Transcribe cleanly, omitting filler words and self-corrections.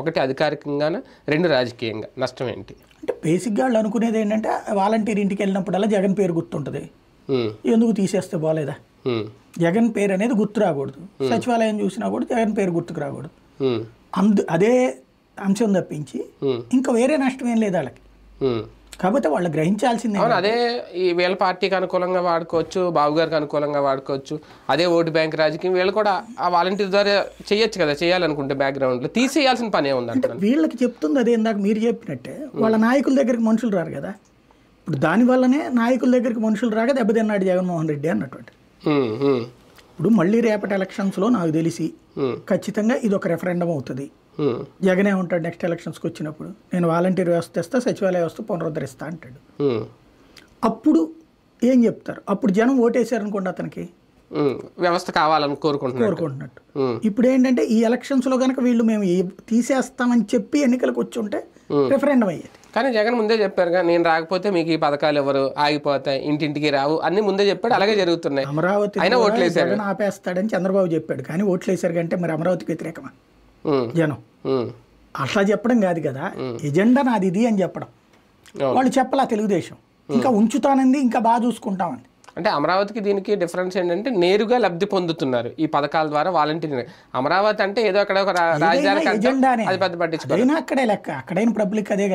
ఒకటి అధికారికంగానే, రెండు రాజకీయంగా నష్టం ఏంటి? అంటే బేసిక్గా వాళ్ళు అనుకునేది ఏంటంటే వాలంటీర్ ఇంటికి వెళ్ళినప్పుడల్లా జగన్ పేరు గుర్తుంటుంది, ఎందుకు తీసేస్తే బాగలేదా, జగన్ పేరు అనేది గుర్తు రాకూడదు, సచివాలయం చూసినా కూడా జగన్ పేరు గుర్తుకు రాకూడదు, అదే అంశం తప్పించి ఇంకా వేరే నష్టం ఏం లేదు వాళ్ళకి. కాబట్టి వాళ్ళు గ్రహించాల్సిందే. అదే ఈ వీళ్ళ పార్టీకి అనుకూలంగా వాడుకోవచ్చు, బాబు గారికి అనుకూలంగా వాడుకోవచ్చు, అదే ఓటు బ్యాంక్ రాజకీయం వీళ్ళు కూడా ఆ వాలంటీర్ ద్వారా చేయొచ్చు కదా, చేయాలనుకుంటే బ్యాక్గ్రౌండ్లో తీసేయాల్సిన పని ఏముందంటే వీళ్ళకి చెప్తుంది అదే. ఇందాక మీరు చెప్పినట్టే వాళ్ళ నాయకుల దగ్గరికి మనుషులు రారు కదా, ఇప్పుడు దానివల్లనే నాయకుల దగ్గరికి మనుషులు రాక దెబ్బతిన్నాడు జగన్మోహన్ రెడ్డి అన్నటువంటి. ఇప్పుడు మళ్ళీ రేపటి ఎలక్షన్స్లో నాకు తెలిసి ఖచ్చితంగా ఇది ఒక రెఫరెండం అవుతుంది. జగనే ఉంటాడు నెక్స్ట్ ఎలక్షన్స్కి వచ్చినప్పుడు, నేను వాలంటీర్ వ్యవస్థ తెస్తా, సచివాలయ వ్యవస్థ పునరుద్ధరిస్తా అంటాడు. అప్పుడు ఏం చెప్తారు? అప్పుడు జనం ఓటేశారనుకోండి అతనికి వ్యవస్థ కావాలని కోరుకుంటున్నట్టు. ఇప్పుడు ఏంటంటే ఈ ఎలక్షన్స్లో కనుక వీళ్ళు మేము తీసేస్తామని చెప్పి ఎన్నికలకు వచ్చి ఉంటే రెఫరెండం అయ్యేది. కానీ జగన్ ముందే చెప్పారుగా, నేను రాకపోతే మీకు ఈ పథకాలు ఎవరు, ఆగిపోతాయి, ఇంటింటికి రావు, అన్ని ముందే చెప్పాడు. అలాగే జరుగుతున్నాయి. అమరావతి జగన్ ఆపేస్తాడని చంద్రబాబు చెప్పాడు, కానీ ఓట్లేసారు కంటే మరి అమరావతికి వ్యతిరేకమా జనం? అట్లా చెప్పడం కాదు కదా, ఎజెండా నాది ఇది అని చెప్పడం. వాళ్ళు చెప్పలా తెలుగుదేశం, ఇంకా ఉంచుతానంది, ఇంకా బాగా చూసుకుంటామండి. అంటే అమరావతికి దీనికి డిఫరెన్స్ ఏంటంటే నేరుగా లబ్ధి పొందుతున్నారు ఈ పథకాల ద్వారా వాలంటీర్. అమరావతి అంటే ఏదో అక్కడ ఒక రాజధాని, అది పెద్ద పట్టించుకోవాలి. అక్కడే లెక్క, అక్కడైన పబ్లిక్ అదే కదా.